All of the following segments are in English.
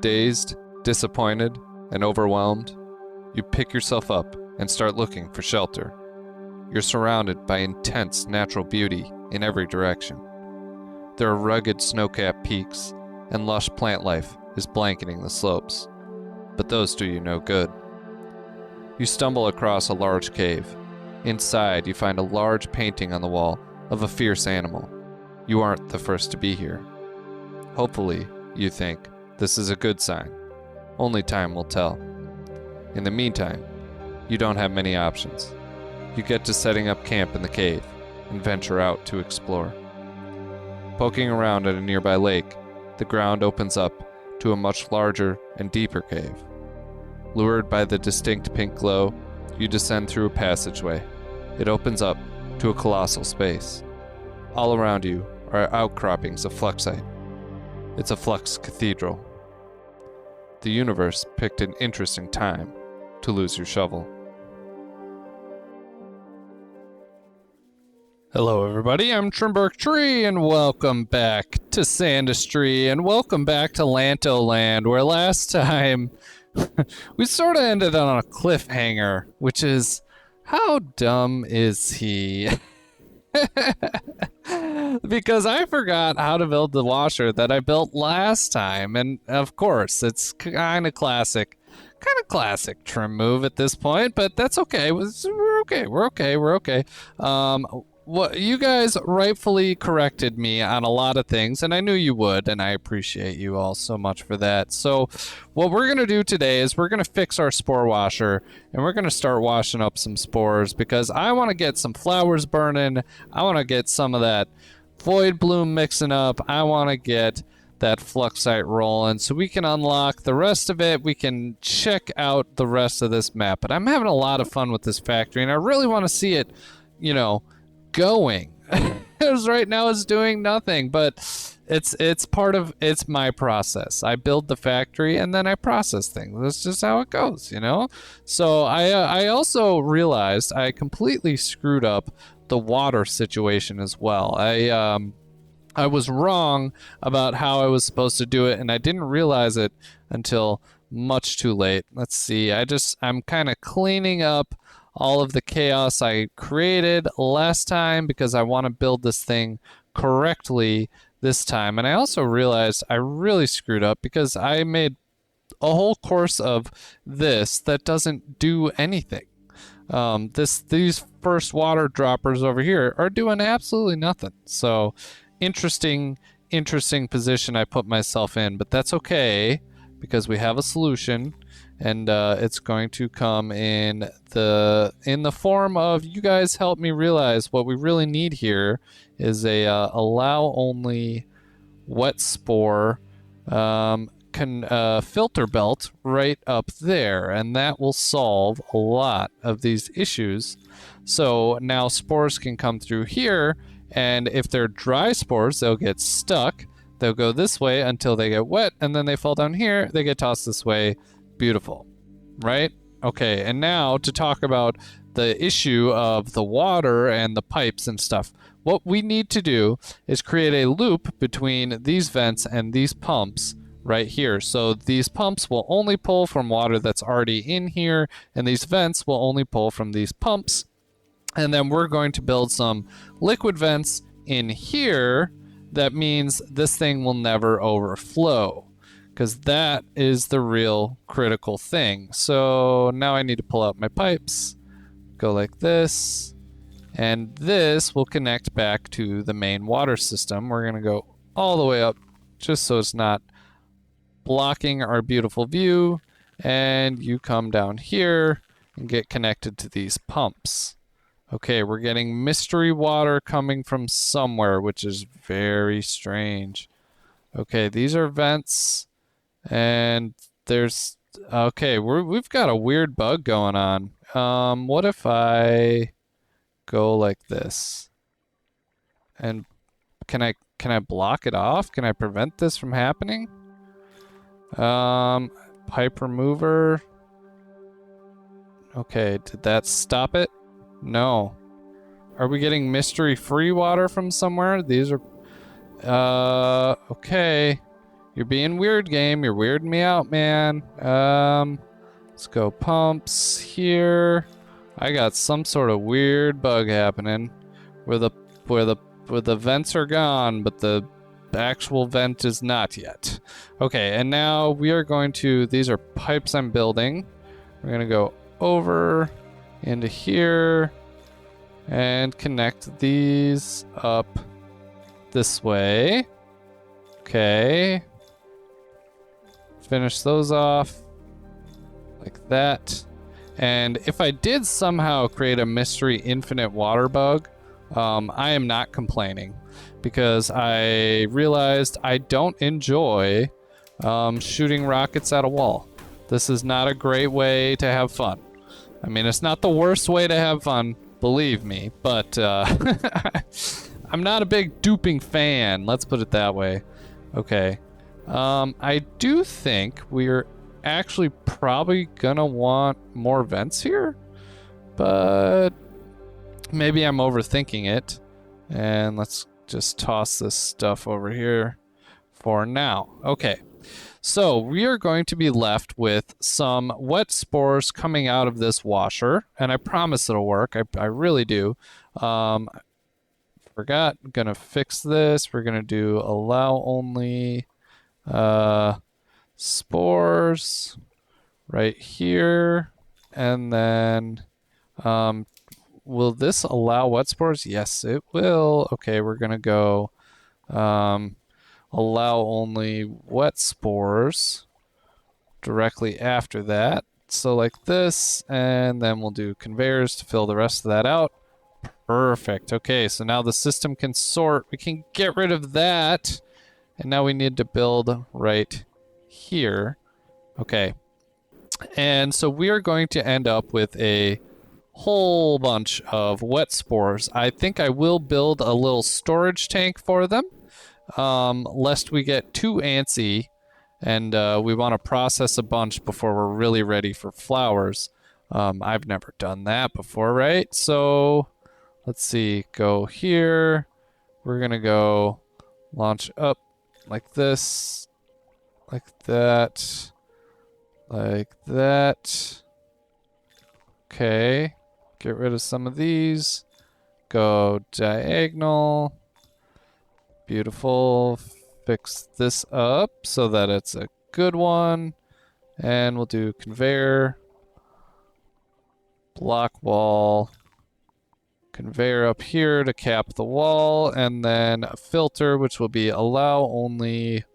Dazed, disappointed, and overwhelmed, you pick yourself up and start looking for shelter. You're surrounded by intense natural beauty in every direction. There are rugged snow-capped peaks, and lush plant life is blanketing the slopes. But those do you no good. You stumble across a large cave. Inside, you find a large painting on the wall of a fierce animal. You aren't the first to be here. Hopefully, you think, this is a good sign. Only time will tell. In the meantime, you don't have many options. You get to setting up camp in the cave and venture out to explore. Poking around at a nearby lake, the ground opens up to a much larger and deeper cave. Lured by the distinct pink glow, you descend through a passageway. It opens up to a colossal space. All around you are outcroppings of fluxite. It's a flux cathedral. The universe picked an interesting time to lose your shovel. Hello everybody, I'm Trimberg Tree, and welcome back to Sandustry, and welcome back to Lantto land, where last time we sort of ended on a cliffhanger, which is, how dumb is he? Because I forgot how to build the washer that I built last time, and of course, it's kind of classic Trim move at this point, but that's okay. We're okay. What you guys rightfully corrected me on a lot of things, and I knew you would, and I appreciate you all so much for that. So what we're going to do today is we're going to fix our spore washer, and we're going to start washing up some spores, because I want to get some flowers burning. I want to get some of that void bloom mixing up. I want to get that fluxite rolling so we can unlock the rest of it. We can check out the rest of this map, but I'm having a lot of fun with this factory, and I really want to see it, going. Because right now it's doing nothing, but it's my process. I build the factory and then I process things. That's just how it goes, So I also realized I completely screwed up the water situation as well. I was wrong about how I was supposed to do it, and I didn't realize it until much too late. Let's see. I'm kind of cleaning up all of the chaos I created last time because I want to build this thing correctly this time. And I also realized I really screwed up because I made a whole course of this that doesn't do anything. These first water droppers over here are doing absolutely nothing. So interesting position I put myself in, but that's okay because we have a solution. And it's going to come in the form of, you guys help me realize what we really need here is a allow only wet spore filter belt right up there, and that will solve a lot of these issues. So now spores can come through here, and if they're dry spores, they'll get stuck. They'll go this way until they get wet, and then they fall down here. They get tossed this way. Beautiful, right? Okay, and now to talk about the issue of the water and the pipes and stuff. What we need to do is create a loop between these vents and these pumps right here. So these pumps will only pull from water that's already in here, and these vents will only pull from these pumps. And then we're going to build some liquid vents in here. That means this thing will never overflow, because that is the real critical thing. So now I need to pull out my pipes, go like this, and this will connect back to the main water system. We're going to go all the way up just so it's not blocking our beautiful view, and you come down here and get connected to these pumps. Okay, we're getting mystery water coming from somewhere, which is very strange. Okay, these are vents. And there's, okay, we've got a weird bug going on. What if I go like this? And can I block it off? Can I prevent this from happening? Pipe remover. Okay, did that stop it? No. Are we getting mystery free water from somewhere? These are, okay. You're being weird, game. You're weirding me out, man. Let's go pumps here. I got some sort of weird bug happening where the vents are gone, but the actual vent is not yet. Okay, and now we are going to, these are pipes I'm building. We're gonna go over into here and connect these up this way. Okay. Finish those off like that. And if I did somehow create a mystery infinite water bug, I am not complaining because I realized I don't enjoy shooting rockets at a wall. This is not a great way to have fun. I mean, it's not the worst way to have fun, believe me, but I'm not a big duping fan, let's put it that way. Okay. I do think we're actually probably gonna want more vents here, but maybe I'm overthinking it. And let's just toss this stuff over here for now. Okay. So we are going to be left with some wet spores coming out of this washer, and I promise it'll work. I really do. Forgot, gonna fix this. We're gonna do allow only spores right here, and then will this allow wet spores? Yes, it will. Okay, we're gonna go allow only wet spores directly after that. So like this, and then we'll do conveyors to fill the rest of that out. Perfect. Okay, so now the system can sort. We can get rid of that. And now we need to build right here. Okay. And so we are going to end up with a whole bunch of wet spores. I think I will build a little storage tank for them. Lest we get too antsy and we want to process a bunch before we're really ready for flowers. I've never done that before, right? So let's see, go here. We're gonna go launch up like this, like that, like that. Okay, get rid of some of these. Go diagonal. Beautiful. Fix this up so that it's a good one. And we'll do conveyor, block wall, conveyor up here to cap the wall, and then a filter which will be allow only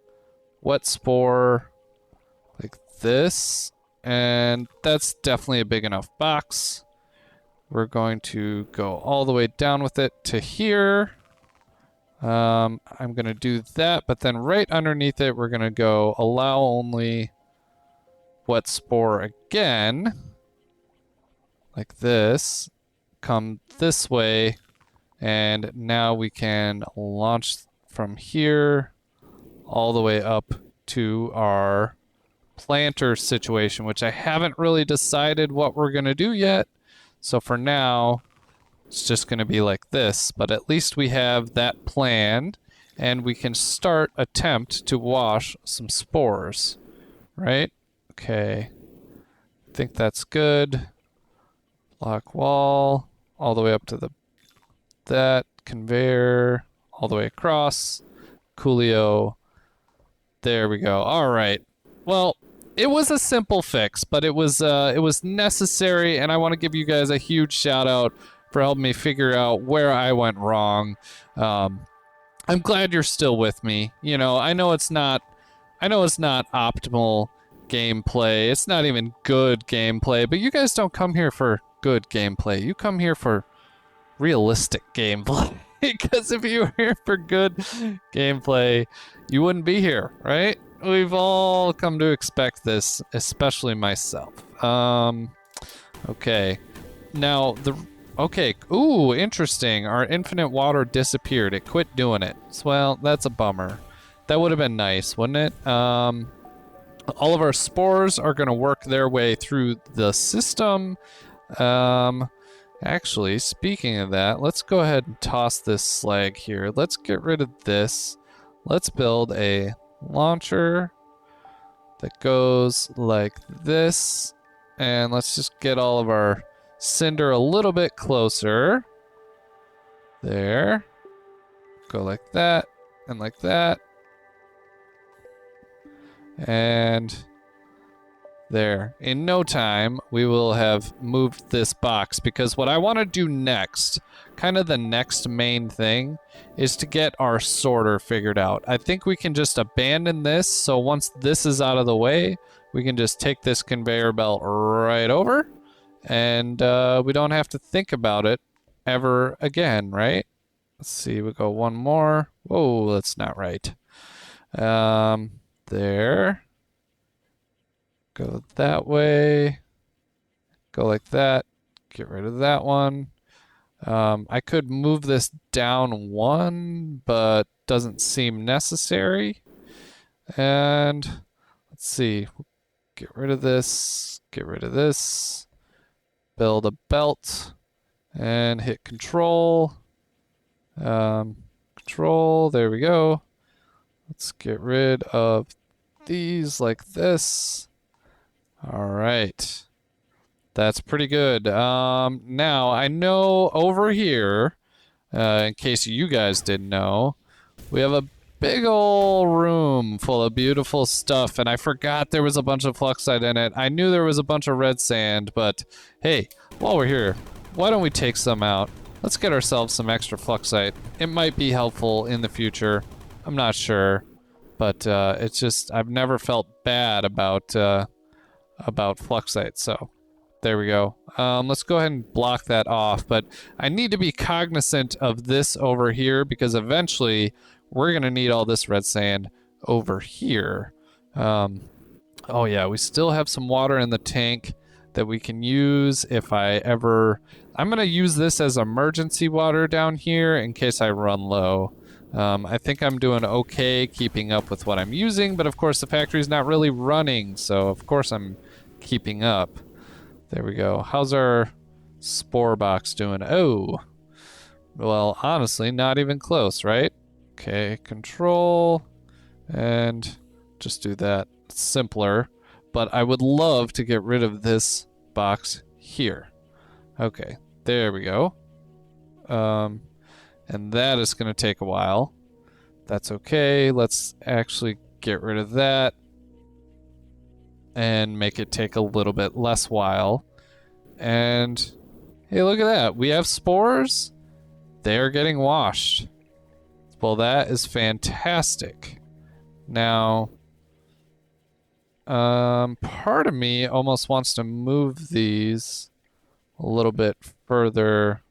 wet spore like this. And that's definitely a big enough box. We're going to go all the way down with it to here. I'm gonna do that, but then right underneath it, we're gonna go allow only wet spore again, like this. Come this way, and now we can launch from here all the way up to our planter situation, which I haven't really decided what we're gonna do yet. So for now, it's just going to be like this, but at least we have that planned, and we can attempt to wash some spores, right? Okay, I think that's good. Block wall, all the way up to that conveyor, all the way across. Coolio. There we go. All right. Well, it was a simple fix, but it was necessary, and I want to give you guys a huge shout out for helping me figure out where I went wrong. I'm glad you're still with me. You know, I know it's not optimal gameplay. It's not even good gameplay, but you guys don't come here for good gameplay. You come here for realistic gameplay. Because if you were here for good gameplay, you wouldn't be here, right? We've all come to expect this, especially myself. Okay. Now, okay, ooh, interesting. Our infinite water disappeared. It quit doing it. Well, that's a bummer. That would have been nice, wouldn't it? All of our spores are going to work their way through the system. Actually, speaking of that, let's go ahead and toss this slag here. Let's get rid of this. Let's build a launcher that goes like this. And let's just get all of our cinder a little bit closer. There. Go like that and like that. And there. In no time, we will have moved this box, because what I want to do next, kind of the next main thing, is to get our sorter figured out. I think we can just abandon this, so once this is out of the way, we can just take this conveyor belt right over, and we don't have to think about it ever again, right? Let's see, we go one more. Whoa, that's not right. There. Go that way. Go like that. Get rid of that one. I could move this down one, but doesn't seem necessary. And let's see. Get rid of this. Get rid of this. Build a belt. And hit control. Control. There we go. Let's get rid of these like this. All right. That's pretty good. Now, I know over here, in case you guys didn't know, we have a big ol' room full of beautiful stuff, and I forgot there was a bunch of fluxite in it. I knew there was a bunch of red sand, but hey, while we're here, why don't we take some out? Let's get ourselves some extra fluxite. It might be helpful in the future. I'm not sure, but it's just, I've never felt bad about fluxite, so there we go. Let's go ahead and block that off, but I need to be cognizant of this over here, because eventually we're gonna need all this red sand over here. Oh yeah, we still have some water in the tank that we can use if I ever... I'm gonna use this as emergency water down here in case I run low. I think I'm doing okay keeping up with what I'm using, but of course the factory's not really running, so of course I'm keeping up. There we go. How's our spore box doing? Oh, well, honestly, not even close, right? Okay, control, and just do that. It's simpler, but I would love to get rid of this box here. Okay, there we go. And that is going to take a while. That's okay. Let's actually get rid of that and make it take a little bit less while. And hey, look at that. We have spores. They're getting washed. Well, that is fantastic. Now, part of me almost wants to move these a little bit further.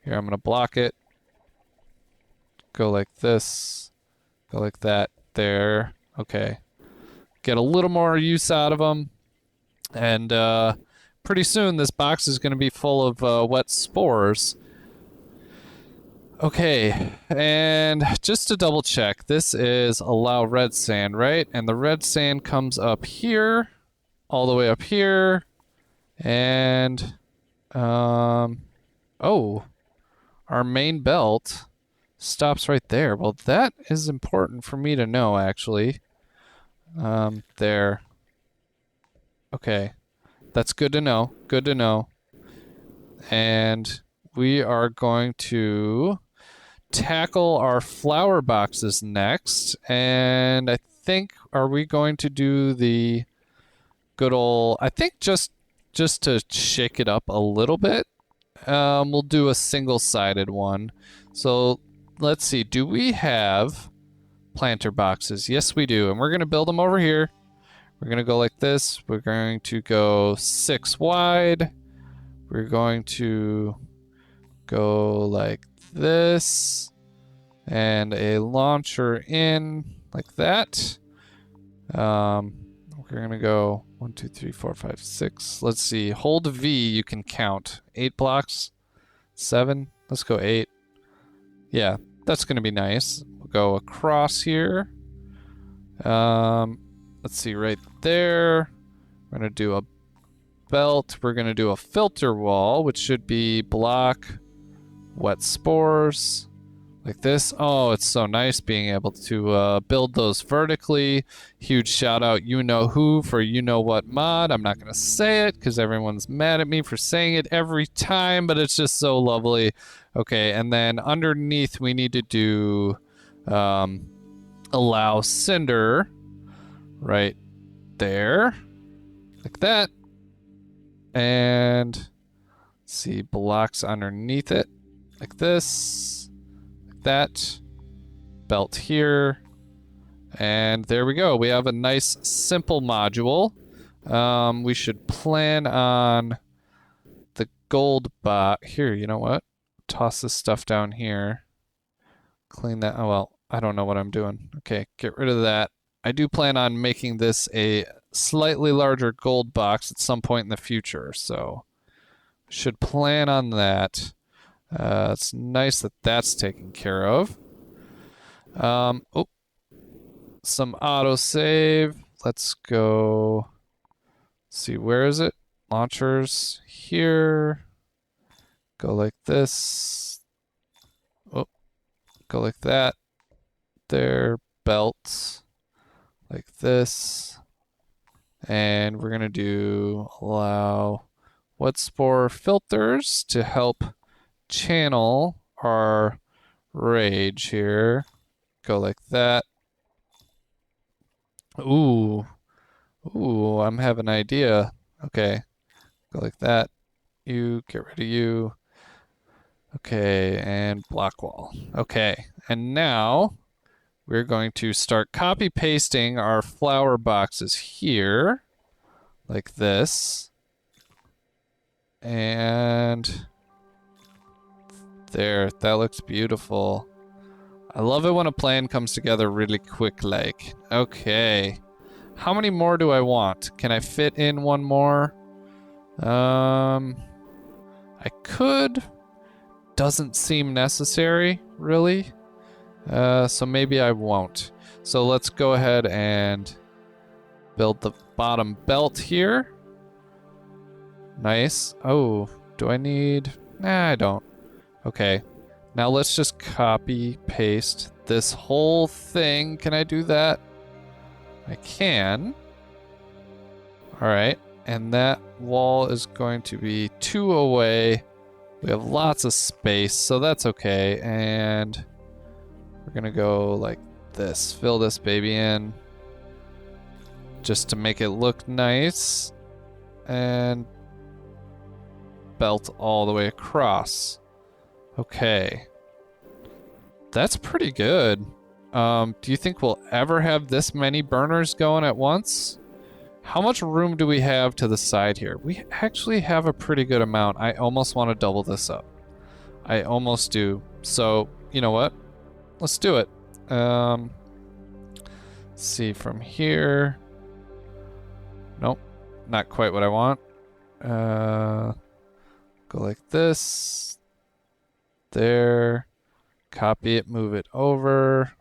Here, I'm going to block it. Go like this. Go like that. There. Okay. Get a little more use out of them. And pretty soon this box is going to be full of wet spores. Okay. And just to double check, this is allow red sand, right? And the red sand comes up here. All the way up here. And... oh. Our main belt stops right there. Well, that is important for me to know, actually. There. Okay. That's good to know. Good to know. And we are going to tackle our flower boxes next. And I think, are we going to do the good old... I think just to shake it up a little bit, we'll do a single-sided one. So... let's see, do we have planter boxes? Yes, we do. And we're going to build them over here. We're going to go like this. We're going to go 6 wide. We're going to go like this. And a launcher in like that. We're going to go 1, 2, 3, 4, 5, 6. Let's see. Hold V, you can count. 8 blocks. 7. Let's go 8. Yeah. That's going to be nice. We'll go across here. Let's see, right there. We're going to do a belt. We're going to do a filter wall, which should be block wet spores. like this. Oh, it's so nice being able to build those vertically. Huge shout out you know who for you know what mod. I'm not gonna say it because everyone's mad at me for saying it every time, but it's just so lovely. Okay, and then underneath we need to do allow cinder right there, like that, and see blocks underneath it, like this, like that, belt here, and there we go. We have a nice simple module. We should plan on the gold bot here. You know what? Toss this stuff down here. Clean that. Oh well, I don't know what I'm doing. Okay, get rid of that. I do plan on making this a slightly larger gold box at some point in the future, so should plan on that. It's nice that that's taken care of. Oh, some autosave. Let's go. See, where is it? Launchers here. Go like this. Oh, go like that. There, belts. Like this. And we're gonna do allow what Spore filters to help channel our rage here. Go like that. Ooh. Ooh, I'm having an idea. Okay. Go like that. You, get rid of you. Okay, and block wall. Okay, and now we're going to start copy pasting our flower boxes here, like this. And there, that looks beautiful. I love it when a plan comes together really quick like. Okay. How many more do I want? Can I fit in one more? I could. Doesn't seem necessary, really. So maybe I won't. So let's go ahead and build the bottom belt here. Nice. Oh, do I need... Nah, I don't. Okay. Now let's just copy, paste this whole thing. Can I do that? I can. Alright. And that wall is going to be 2 away. We have lots of space, so that's okay. And we're gonna go like this. Fill this baby in. Just to make it look nice. And belt all the way across. Okay. That's pretty good. Do you think we'll ever have this many burners going at once? How much room do we have to the side here? We actually have a pretty good amount. I almost want to double this up. I almost do. So, you know what? Let's do it. Let's see from here. Nope. Not quite what I want. Go like this. There. Copy it, move it over.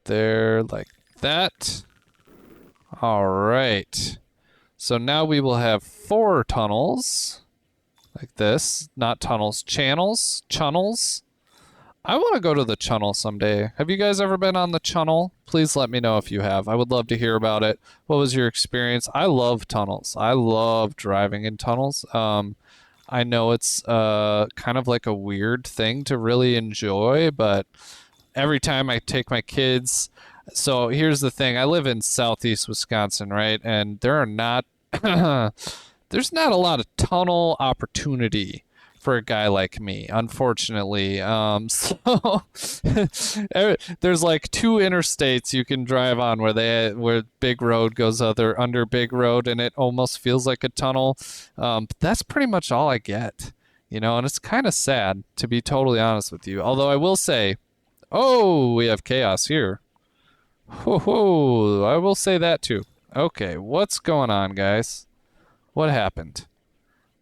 There, like that. All right. So now we will have 4 tunnels. Like this. Not tunnels, channels. Chunnels. I want to go to the Chunnel someday. Have you guys ever been on the Chunnel? Please let me know if you have. I would love to hear about it. What was your experience? I love tunnels. I love driving in tunnels. I know it's kind of like a weird thing to really enjoy, but every time I take my kids... So here's the thing. I live in southeast Wisconsin, right? And there are not... there's not a lot of tunnel opportunity for a guy like me, unfortunately. So there's like 2 interstates you can drive on where big road goes under big road, and it almost feels like a tunnel. But that's pretty much all I get, you know, and it's kind of sad, to be totally honest with you. Although I will say, oh, we have chaos here. Ho, I will say that too. Okay, what's going on, guys? What happened?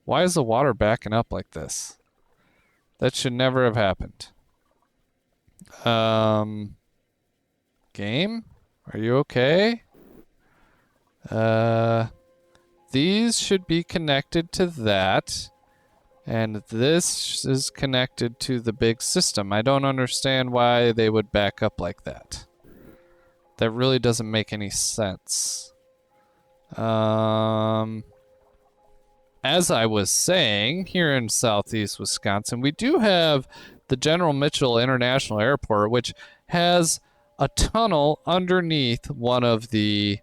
Why is the water backing up like this? That should never have happened. Game? Are you okay? These should be connected to that. And this is connected to the big system. I don't understand why they would back up like that. That really doesn't make any sense. As I was saying, here in southeast Wisconsin, we do have the General Mitchell International Airport, which has a tunnel underneath one of the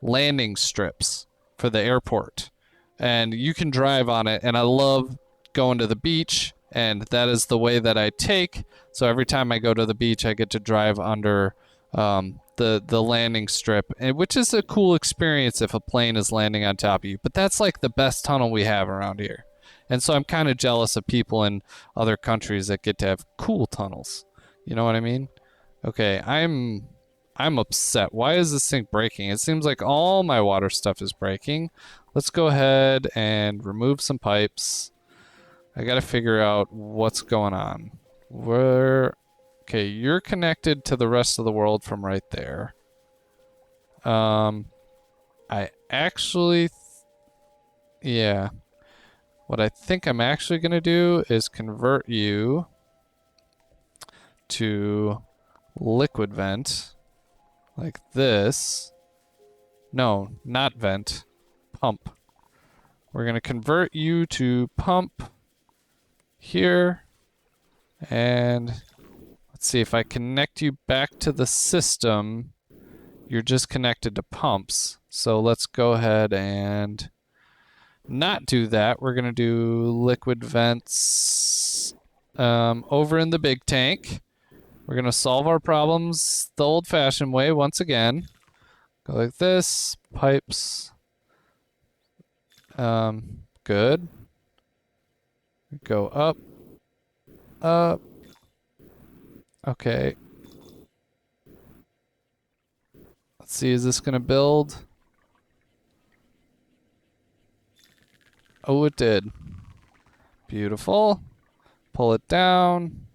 landing strips for the airport. And you can drive on it, and I love going to the beach, and that is the way that I take. So every time I go to the beach, I get to drive under the landing strip, which is a cool experience if a plane is landing on top of you. But that's like the best tunnel we have around here. And so I'm kind of jealous of people in other countries that get to have cool tunnels. You know what I mean? Okay, I'm upset. Why is this thing breaking? It seems like all my water stuff is breaking. Let's go ahead and remove some pipes. I gotta figure out what's going on. Okay, you're connected to the rest of the world from right there. I actually, yeah. What I think I'm actually gonna do is convert you to liquid vent, like this. No, not vent, pump. We're gonna convert you to pump here, and let's see if I connect you back to the system. You're just connected to pumps. So let's go ahead and not do that. We're gonna do liquid vents over in the big tank. We're gonna solve our problems the old-fashioned way once again. Go like this, pipes. Good. Go up, up. Okay. Let's see, is this gonna build? Oh, it did. Beautiful. Pull it down.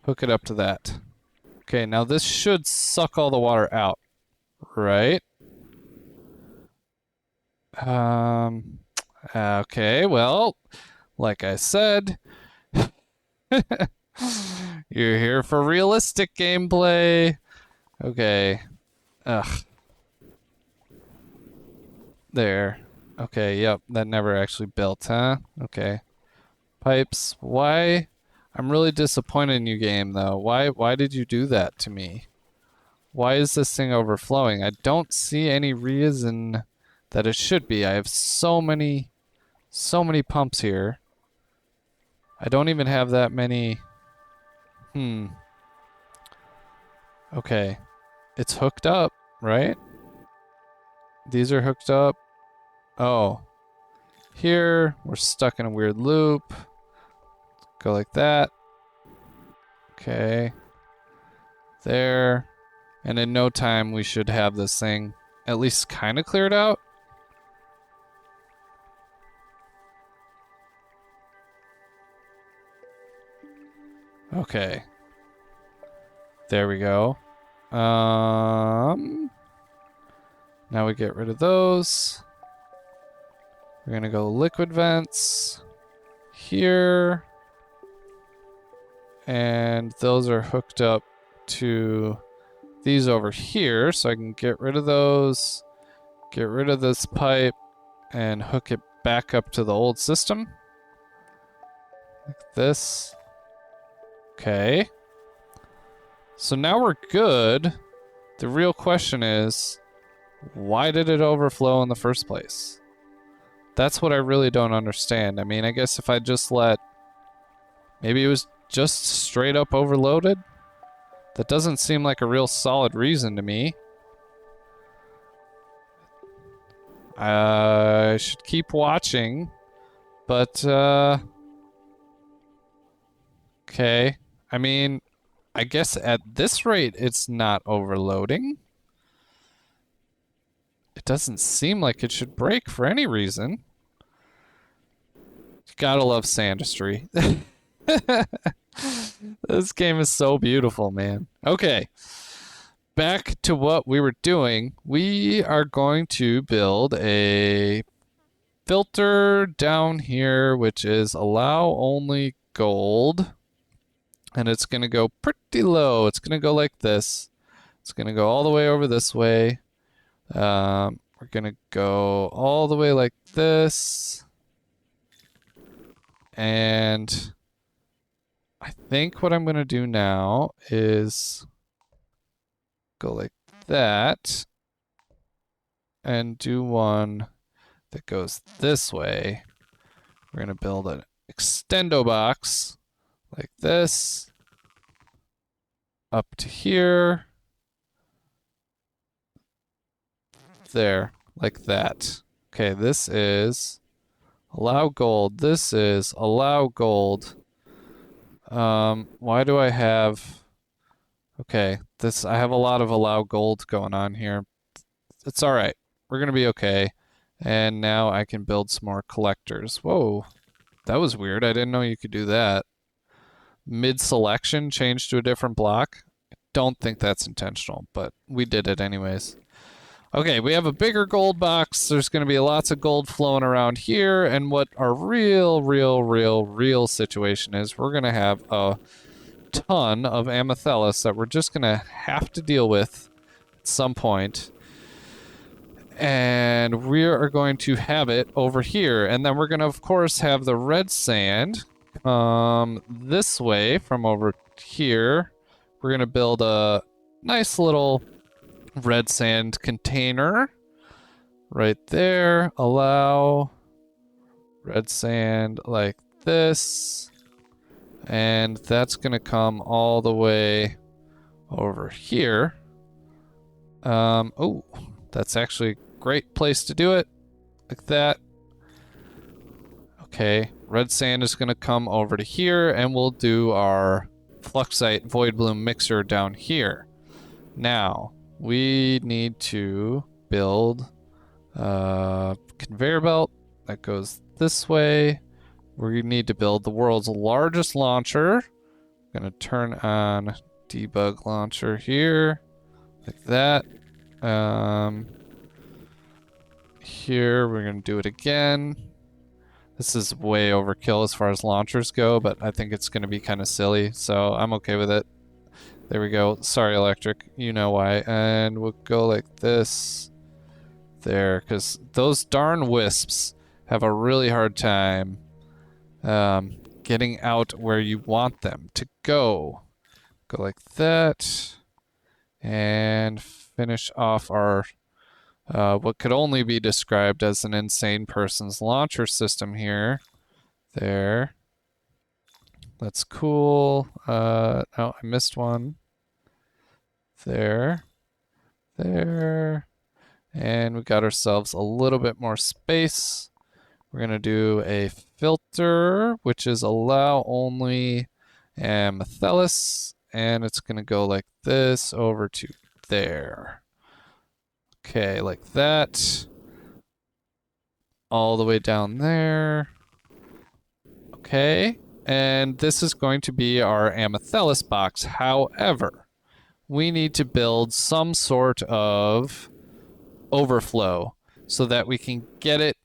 Hook it up to that. Okay, now this should suck all the water out, right? Okay, well, like I said, you're here for realistic gameplay. Okay. Ugh. There. Okay, yep, that never actually built, huh? Okay. Pipes, why? I'm really disappointed in you, game, though. Why did you do that to me? Why is this thing overflowing? I don't see any reason that it should be. I have so many pumps here. I don't even have that many. Okay. It's hooked up, right? These are hooked up. Oh. Here, we're stuck in a weird loop. Go like that. Okay. There. And in no time, we should have this thing at least kind of cleared out. Okay. There we go. Now we get rid of those. We're gonna go liquid vents here. And those are hooked up to these over here, so I can get rid of those, get rid of this pipe, and hook it back up to the old system. Like this. Okay. So now we're good. The real question is, why did it overflow in the first place? That's what I really don't understand. I mean, I guess if I just let... Maybe it was just straight up overloaded? That doesn't seem like a real solid reason to me. I should keep watching, but, okay. I mean, I guess at this rate, it's not overloading. It doesn't seem like it should break for any reason. You gotta love Sandustry. This game is so beautiful, man. Okay. Back to what we were doing. We are going to build a filter down here, which is allow only gold. And it's going to go pretty low. It's going to go like this. It's going to go all the way over this way. We're going to go all the way like this. And I think what I'm going to do now is go like that and do one that goes this way. We're going to build an extendo box like this up to here. There, like that. Okay, this is allow gold. This is allow gold. Why do I have... Okay, I have a lot of allow gold going on here. It's alright. We're gonna be okay. And now I can build some more collectors. Whoa, that was weird. I didn't know you could do that. Mid-selection, change to a different block. I don't think that's intentional, but we did it anyways. Okay, we have a bigger gold box. There's going to be lots of gold flowing around here. And what our real situation is, we're going to have a ton of amethyst that we're just going to have to deal with at some point. And we are going to have it over here. And then we're going to, of course, have the red sand this way from over here. We're going to build a nice little red sand container right there. Allow red sand like this, and that's gonna come all the way over here. Oh, that's actually a great place to do it, like that. Okay, red sand is gonna come over to here, and we'll do our fluxite void bloom mixer down here. Now we need to build a conveyor belt that goes this way. We need to build the world's largest launcher. I'm gonna turn on debug launcher here, like that. Here we're gonna do it again. This is way overkill as far as launchers go, but I think it's gonna be kind of silly, so I'm okay with it. There we go. Sorry, Electric. You know why. And we'll go like this. There, because those darn wisps have a really hard time getting out where you want them to go. Go like that. And finish off our what could only be described as an insane person's launcher system here. There. That's cool. Oh, I missed one. There. There. And we got ourselves a little bit more space. We're going to do a filter, which is allow only amethyst. And it's going to go like this over to there. Okay, like that. All the way down there. Okay. And this is going to be our amethyst box. However, we need to build some sort of overflow so that we can get it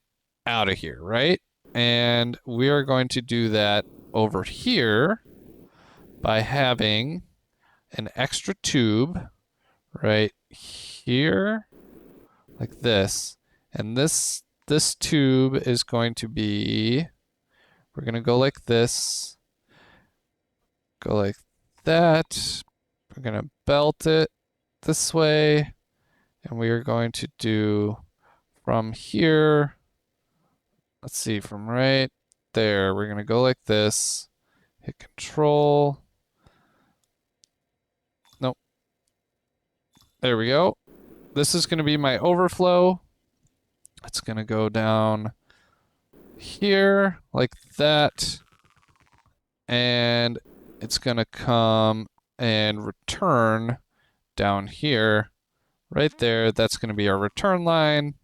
out of here, right? And we are going to do that over here by having an extra tube right here, like this. And this tube is going to be, we're going to go like this, go like that. We're going to belt it this way, and we are going to do from here, let's see, from right there, we're going to go like this, hit control. Nope. There we go. This is going to be my overflow. It's going to go down here like that, and it's going to come and return down here, right there. That's going to be our return line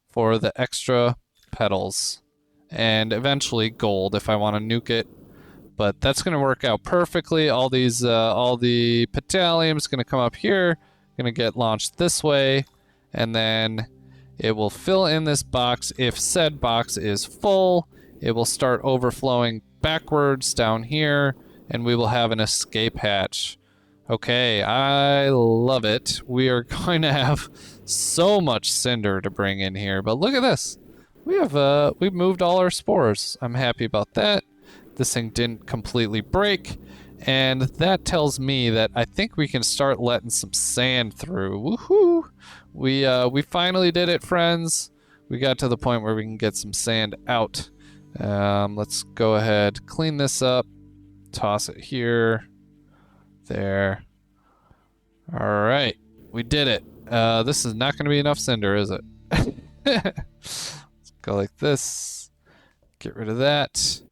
for the extra petals, and eventually gold if I want to nuke it. But that's going to work out perfectly. All these, all the petallium is going to come up here, going to get launched this way, and then It will fill in this box. If said box is full, it will start overflowing backwards down here, and we will have an escape hatch. Okay, I love it. We are going to have so much cinder to bring in here, but look at this. We've moved all our spores. I'm happy about that. This thing didn't completely break, and that tells me that I think we can start letting some sand through. Woohoo! We finally did it, friends. We got to the point where we can get some sand out. Let's go ahead, clean this up, toss it here, there. All right, we did it. This is not going to be enough cinder, is it? Let's go like this. Get rid of that.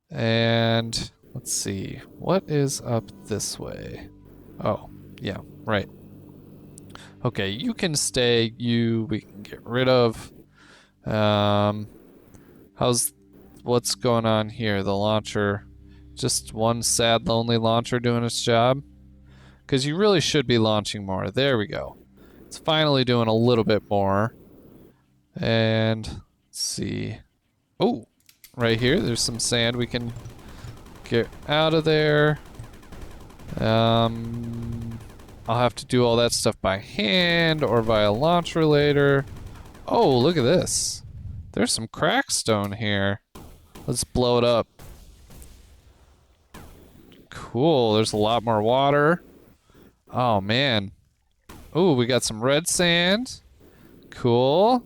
And let's see, what is up this way? Oh, yeah, right. Okay, you can stay, we can get rid of. What's going on here? The launcher, just one sad, lonely launcher doing its job? Because you really should be launching more. There we go. It's finally doing a little bit more. And let's see. Oh, right here, there's some sand we can get out of there. I'll have to do all that stuff by hand or via launcher later. Oh, look at this. There's some crackstone here. Let's blow it up. Cool, there's a lot more water. Oh, man. Ooh, we got some red sand. Cool.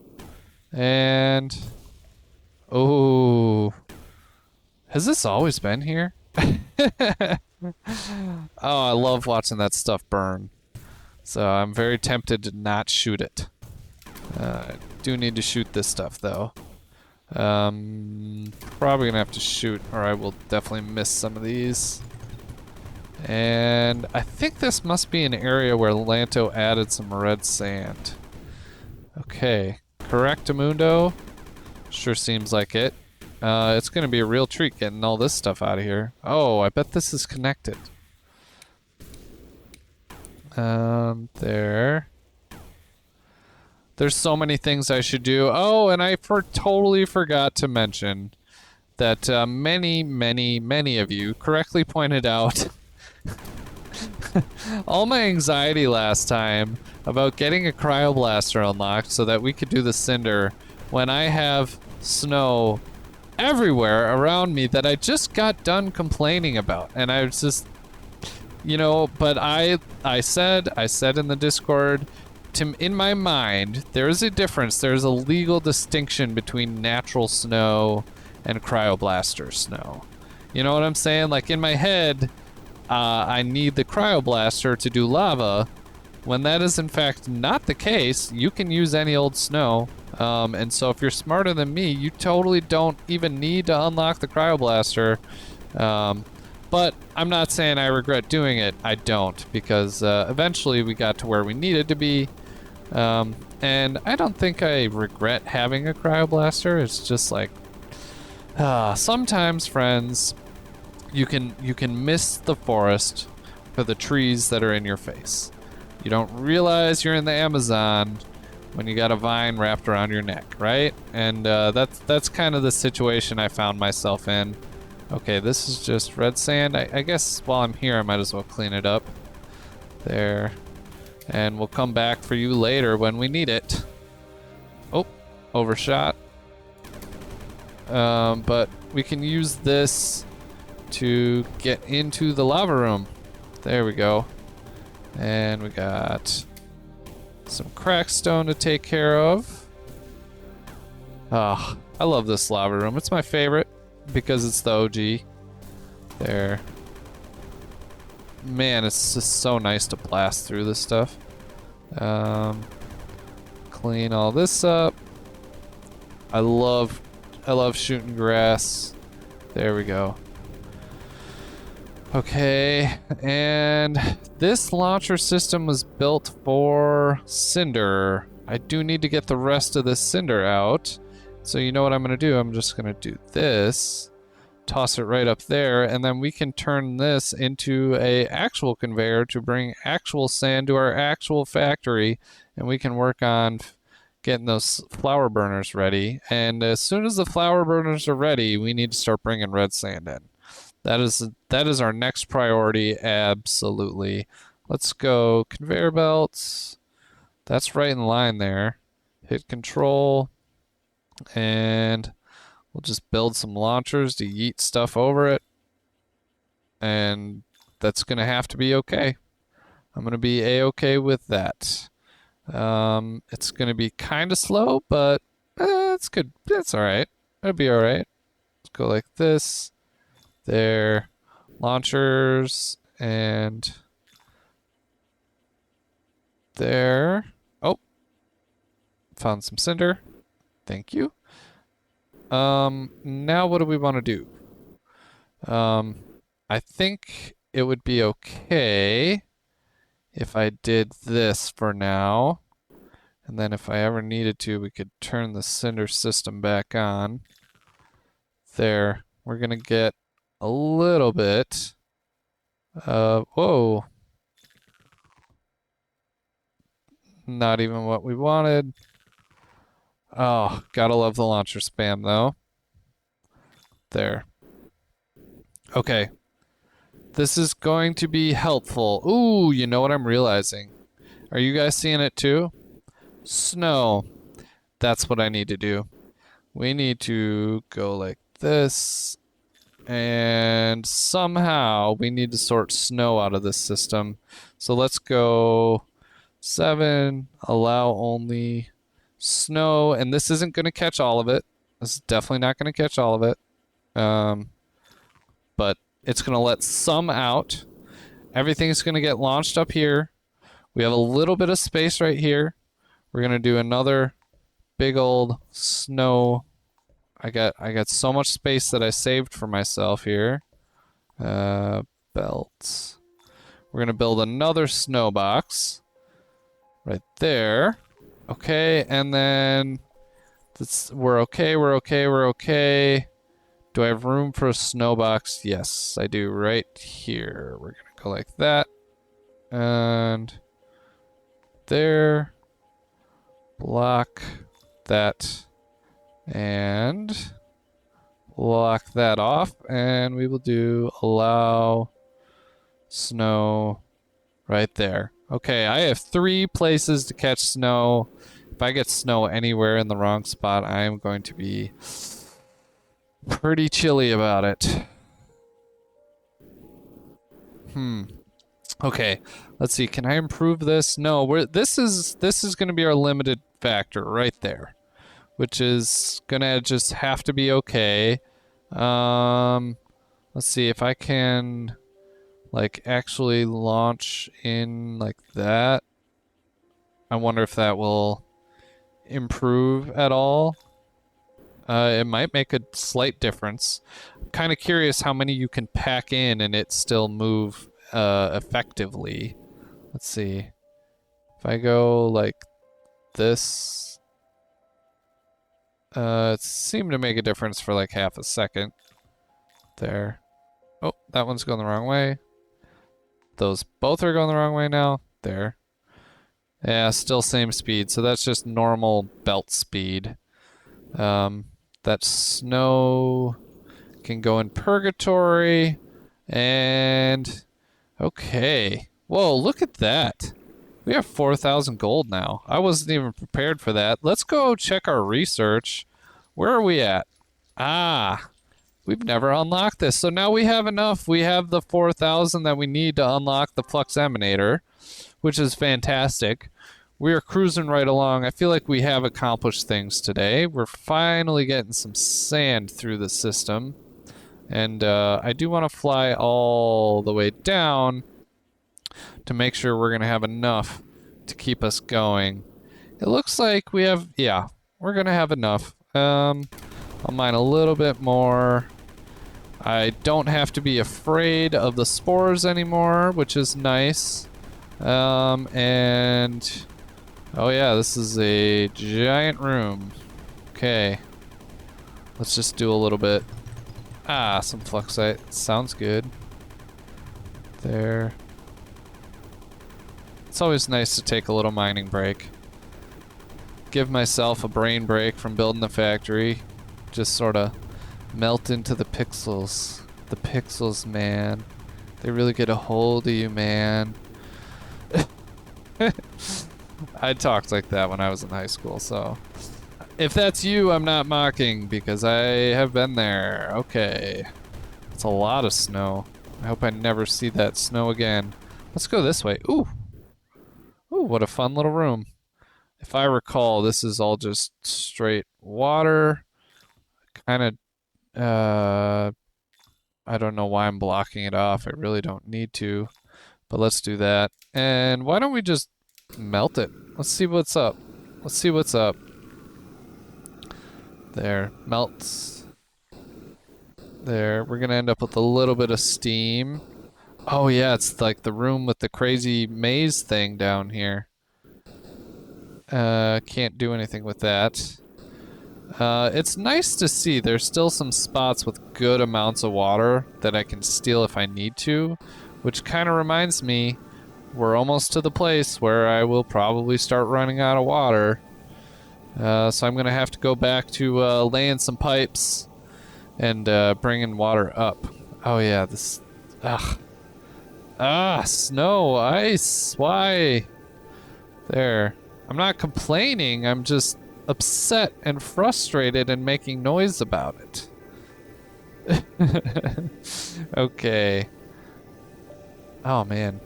And... oh. Has this always been here? Oh, I love watching that stuff burn. So I'm very tempted to not shoot it. I do need to shoot this stuff, though. Probably gonna have to shoot, or I will definitely miss some of these. And I think this must be an area where Lantto added some red sand. Okay, correctamundo. Sure seems like it. It's gonna be a real treat getting all this stuff out of here. Oh, I bet this is connected. There. There's so many things I should do. Oh, and I totally forgot to mention that many of you correctly pointed out all my anxiety last time about getting a cryoblaster unlocked so that we could do the cinder when I have snow everywhere around me that I just got done complaining about. And I was just, you know, but I said in the Discord, in my mind, there is a difference. There's a legal distinction between natural snow and cryoblaster snow. You know what I'm saying? Like, in my head, I need the cryoblaster to do lava, when that is in fact not the case. You can use any old snow. And so if you're smarter than me, you totally don't even need to unlock the cryoblaster. But I'm not saying I regret doing it. I don't, because eventually we got to where we needed to be. And I don't think I regret having a cryoblaster. It's just like, sometimes, friends, you can miss the forest for the trees that are in your face. You don't realize you're in the Amazon when you got a vine wrapped around your neck, right? And that's kind of the situation I found myself in. Okay, this is just red sand. I guess while I'm here, I might as well clean it up. There. And we'll come back for you later when we need it. Oh, overshot. But we can use this to get into the lava room. There we go. And we got some crackstone to take care of. Ah, I love this lava room. It's my favorite because it's the OG. There. Man, it's just so nice to blast through this stuff. Clean all this up. I love shooting grass. There we go. Okay, and this launcher system was built for cinder. I do need to get the rest of this cinder out. So you know what I'm gonna do? I'm just gonna do this, toss it right up there, and then we can turn this into a actual conveyor to bring actual sand to our actual factory, and we can work on, getting those flower burners ready. And as soon as the flower burners are ready, we need to start bringing red sand in. That is our next priority, absolutely. Let's go conveyor belts. That's right in line there. Hit control, and we'll just build some launchers to yeet stuff over it. And that's gonna have to be okay. I'm gonna be a-okay with that. It's gonna be kind of slow, but it's good. It's all right. It'll be all right. Let's go like this. There, launchers, and there. Oh, found some cinder. Thank you. Now what do we want to do? I think it would be okay if I did this for now. And then if I ever needed to, we could turn the cinder system back on. There. We're gonna get a little bit of, whoa. Not even what we wanted. Oh, gotta love the launcher spam though. There. Okay. This is going to be helpful. Ooh, you know what I'm realizing? Are you guys seeing it too? Snow. That's what I need to do. We need to go like this. And somehow we need to sort snow out of this system. So let's go 7, allow only snow. And this isn't going to catch all of it. This is definitely not going to catch all of it. But it's going to let some out. Everything's going to get launched up here. We have a little bit of space right here. We're going to do another big old snow. I got so much space that I saved for myself here. Belts. We're going to build another snow box right there. Okay, and then we're okay. Do I have room for a snow box? Yes, I do right here. We're going to go like that. And there. Block that. And lock that off. And we will do allow snow right there. Okay, I have 3 places to catch snow. If I get snow anywhere in the wrong spot, I am going to be pretty chilly about it. Okay, let's see. Can I improve this? No, this is going to be our limited factor right there, which is gonna just have to be okay. Let's see if I can like actually launch in like that. I wonder if that will improve at all. It might make a slight difference. I'm kind of curious how many you can pack in and it still move effectively. Let's see. If I go like this, it seemed to make a difference for like half a second. There. Oh, that one's going the wrong way. Those both are going the wrong way now. There. Yeah, still same speed. So that's just normal belt speed. That snow can go in purgatory. And okay. Whoa, look at that. We have 4,000 gold now. I wasn't even prepared for that. Let's go check our research. Where are we at? Ah, we've never unlocked this. So now we have enough. We have the 4,000 that we need to unlock the Flux Emanator, which is fantastic. We are cruising right along. I feel like we have accomplished things today. We're finally getting some sand through the system. And I do want to fly all the way down to make sure we're going to have enough to keep us going. It looks like we have, yeah, we're going to have enough. I'll mine a little bit more. I don't have to be afraid of the spores anymore, which is nice. And oh yeah, this is a giant room. Okay. Let's just do a little bit. Ah, some fluxite. Sounds good. There. It's always nice to take a little mining break. give myself a brain break from building the factory. Just sort of melt into the pixels. The pixels, man. They really get a hold of you, man. I talked like that when I was in high school, so if that's you, I'm not mocking because I have been there. Okay. It's a lot of snow. I hope I never see that snow again. Let's go this way. Ooh. Ooh, what a fun little room. If I recall, this is all just straight water. Kind of, I don't know why I'm blocking it off. I really don't need to, but let's do that. And why don't we just melt it? Let's see what's up. Let's see what's up. There, melts. There, we're gonna end up with a little bit of steam. Oh yeah, it's like the room with the crazy maze thing down here. Can't do anything with that. It's nice to see there's still some spots with good amounts of water that I can steal if I need to, which kind of reminds me we're almost to the place where I will probably start running out of water. So I'm gonna have to go back to laying some pipes and bringing water up. Oh yeah, this... Ugh. Ah, snow, ice, why? There. I'm not complaining, I'm just upset and frustrated and making noise about it. Okay. Oh man.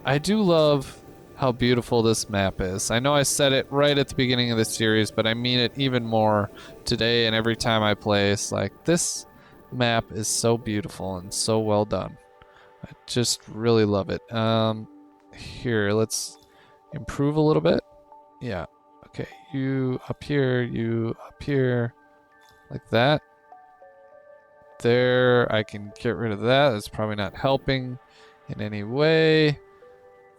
I do love how beautiful this map is. I know I said it right at the beginning of the series, but I mean it even more today and every time I play. It's like, this map is so beautiful and so well done. I just really love it. Here, let's improve a little bit. Yeah. Okay, you up here, like that. There, I can get rid of that. That's probably not helping in any way.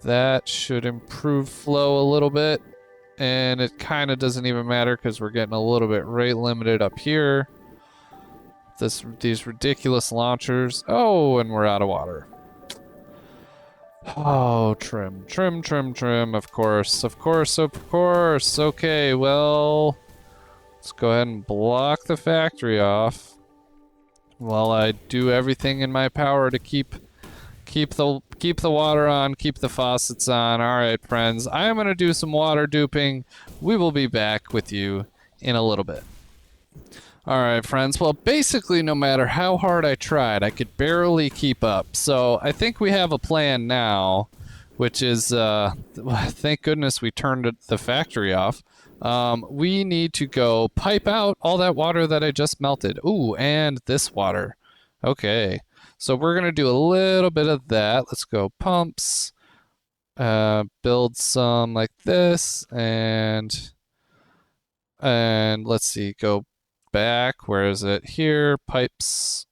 That should improve flow a little bit. And it kind of doesn't even matter because we're getting a little bit rate limited up here. These ridiculous launchers. Oh, and we're out of water. Oh, trim. Of course. Okay, well, let's go ahead and block the factory off while I do everything in my power to keep the water on, keep the faucets on. All right, friends, I am going to do some water duping. We will be back with you in a little bit. All right, friends. Well, basically, no matter how hard I tried, I could barely keep up. So I think we have a plan now, which is, thank goodness we turned the factory off. We need to go pipe out all that water that I just melted. Ooh, and this water. Okay. So we're going to do a little bit of that. Let's go pumps, build some like this, and let's see, go back. Where is it? Here, pipes,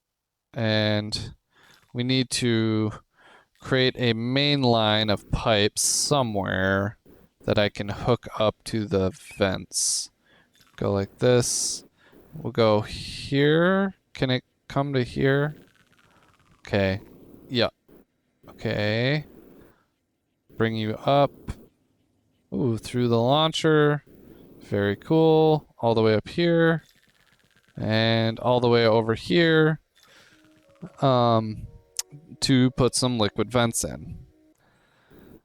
and we need to create a main line of pipes somewhere that I can hook up to the vents. Go like this. We'll go here. Can it come to here? Okay. Yeah. Okay. Bring you up. Ooh, through the launcher. Very cool. All the way up here. And all the way over here. To put some liquid vents in.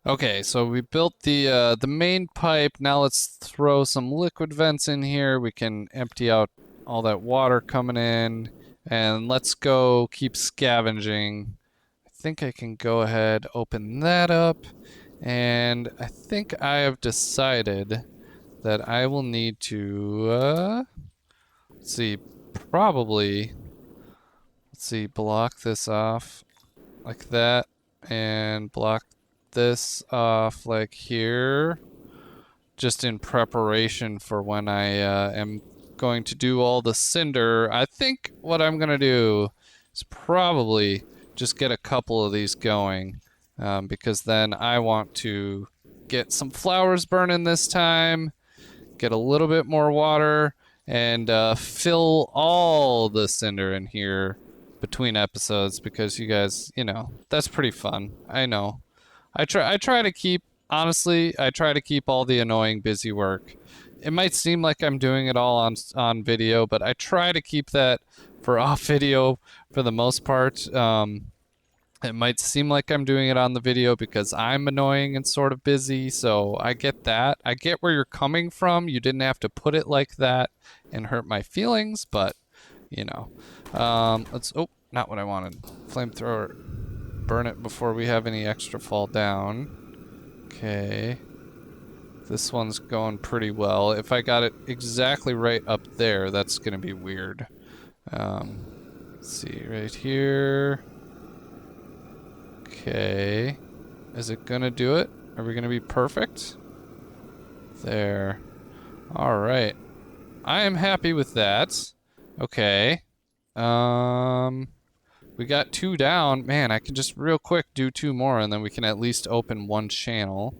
Okay, so we built the main pipe. Now let's throw some liquid vents in here. We can empty out all that water coming in. And let's go keep scavenging. I think I can go ahead, open that up. And I think I have decided that I will need to, let's see, probably, let's see, block this off like that. And block this off like here. Just in preparation for when I am going to do all the cinder. I think what I'm gonna do is probably just get a couple of these going, because then I want to get some flowers burning this time, get a little bit more water, and fill all the cinder in here between episodes, because you guys, you know, that's pretty fun. I know. I try to keep honestly, I try to keep all the annoying busy work. It might seem like I'm doing it all on video, but I try to keep that for off video for the most part. It might seem like I'm doing it on the video because I'm annoying and sort of busy, so I get that. I get where you're coming from. You didn't have to put it like that and hurt my feelings, but, you know. Oh, not what I wanted. Flamethrower. Burn it before we have any extra fall down. Okay. This one's going pretty well. If I got it exactly right up there, that's going to be weird. Let's see, right here. Okay. Is it gonna do it? Are we gonna be perfect? There. Alright. I am happy with that. Okay. We got 2 down. Man, I can just real quick do 2 more and then we can at least open 1 channel.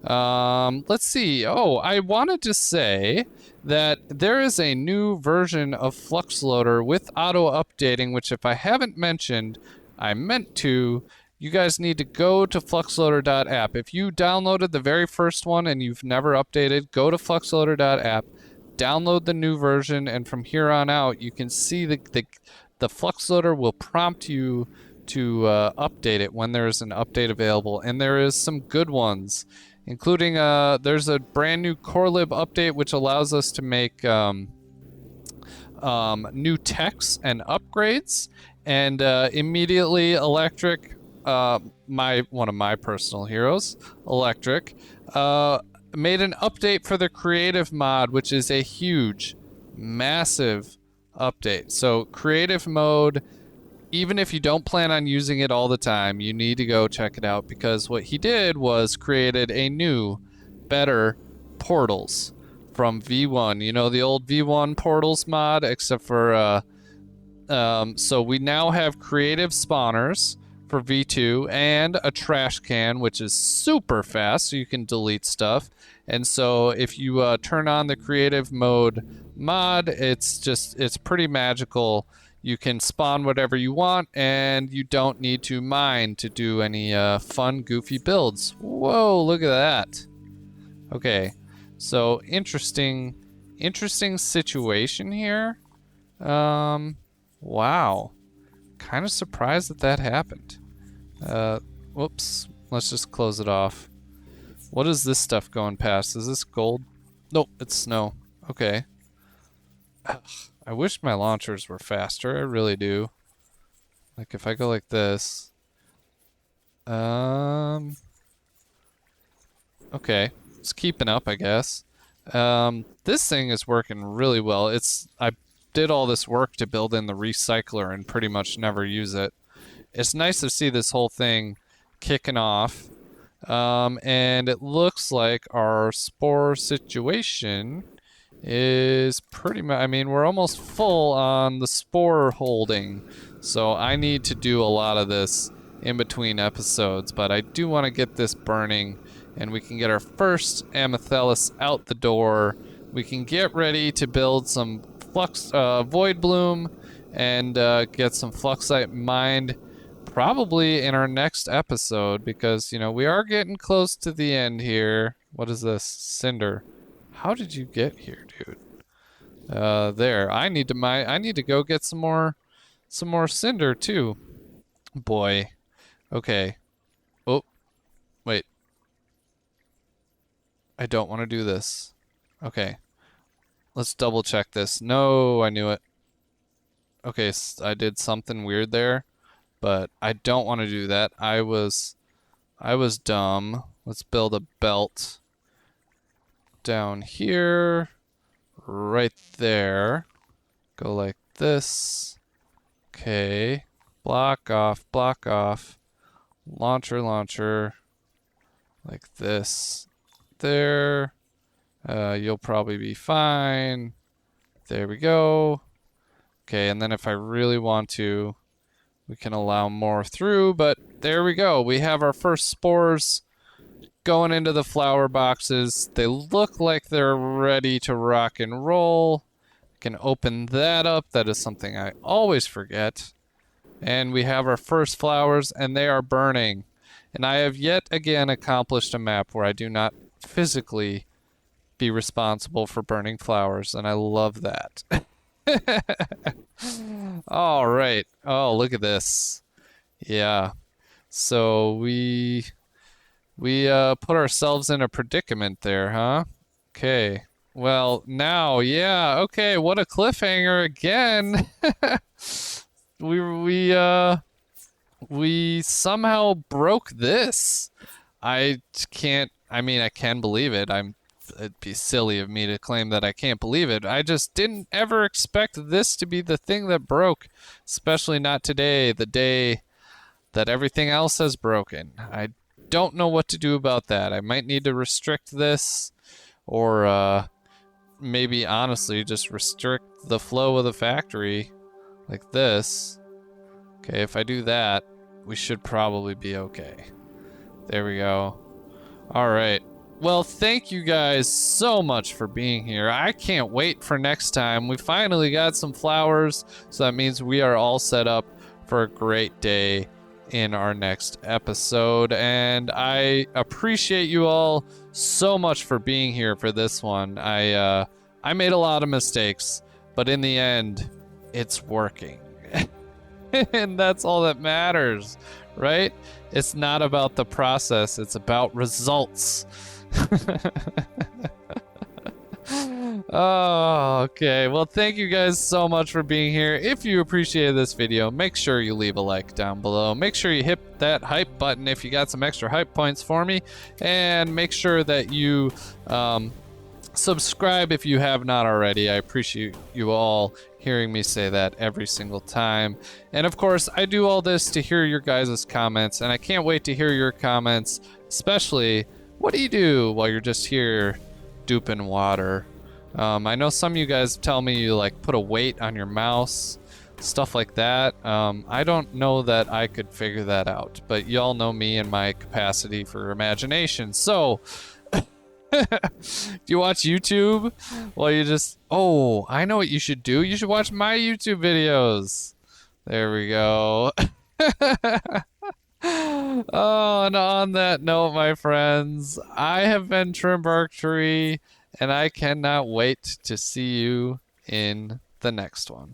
Let's see. Oh, I wanted to say that there is a new version of FluxLoader with auto updating, which if I haven't mentioned, I meant to. You guys need to go to fluxloader.app. If you downloaded the very first one and you've never updated, go to fluxloader.app, download the new version, and from here on out, you can see the FluxLoader will prompt you to update it when there is an update available. And there is some good ones, including there's a brand new Corelib update which allows us to make new techs and upgrades. And immediately Electric, one of my personal heroes, Electric, made an update for the creative mod, which is a huge, massive update. So creative mode, even if you don't plan on using it all the time, you need to go check it out, because what he did was created a new, better portals from V1. You know, the old V1 portals mod, except for so we now have creative spawners for V2 and a trash can, which is super fast, so you can delete stuff. And so if you turn on the creative mode mod, it's pretty magical. You can spawn whatever you want, and you don't need to mine to do any fun, goofy builds. Whoa, look at that. Okay, so interesting situation here. Wow. Kind of surprised that happened. Whoops. Let's just close it off. What is this stuff going past? Is this gold? Nope, it's snow. Okay. Ugh, I wish my launchers were faster. I really do. Like if I go like this. Okay. It's keeping up, I guess. This thing is working really well. I did all this work to build in the recycler and pretty much never use it. It's nice to see this whole thing kicking off. And it looks like our Spore situation is pretty much, I mean, we're almost full on the Spore holding. So I need to do a lot of this in between episodes, but I do want to get this burning and we can get our first Amethyst out the door. We can get ready to build some Void Bloom and get some Fluxite mined probably in our next episode, because, you know, we are getting close to the end here. What is this? Cinder. How did you get here, dude? There. I need to go get some more cinder too. Boy. Okay. Oh. Wait. I don't want to do this. Okay. Let's double check this. No, I knew it. Okay, I did something weird there, but I don't want to do that. I was dumb. Let's build a belt down here, right there. Go like this. Okay. Block off, block off. Launcher, like this. There. You'll probably be fine. There we go. Okay, and then if I really want to, we can allow more through, but there we go. We have our first spores going into the flower boxes. They look like they're ready to rock and roll. I can open that up. That is something I always forget. And we have our first flowers, and they are burning. And I have yet again accomplished a map where I do not physically be responsible for burning flowers, and I love that. All right. Oh, look at this. Yeah. So we put ourselves in a predicament there, huh? Okay. Well, now, yeah, okay, what a cliffhanger again. We we uh we somehow broke this. I mean, I can believe it. It'd be silly of me to claim that I can't believe it. I just didn't ever expect this to be the thing that broke, especially not today, the day that everything else has broken. I don't know what to do about that. I might need to restrict this, or maybe honestly just restrict the flow of the factory like this. Okay, if I do that, we should probably be okay. There we go. All right. Well, thank you guys so much for being here. I can't wait for next time. We finally got some flowers, so that means we are all set up for a great day in our next episode. And I appreciate you all so much for being here for this one. I made a lot of mistakes, but in the end, it's working. And that's all that matters, right? It's not about the process, it's about results. Oh, okay. Well, thank you guys so much for being here. If you appreciated this video, make sure you leave a like down below. Make sure you hit that hype button if you got some extra hype points for me. And make sure that you subscribe if you have not already. I appreciate you all hearing me say that every single time. And of course, I do all this to hear your guys' comments, and I can't wait to hear your comments, especially what do you do while you're just here duping water? I know some of you guys tell me you like put a weight on your mouse, stuff like that. I don't know that I could figure that out, but y'all know me and my capacity for imagination. So do you watch YouTube? Well, you just, oh, I know what you should do. You should watch my YouTube videos. There we go. Oh, and on that note, my friends, I have been Trimbark Tree, and I cannot wait to see you in the next one.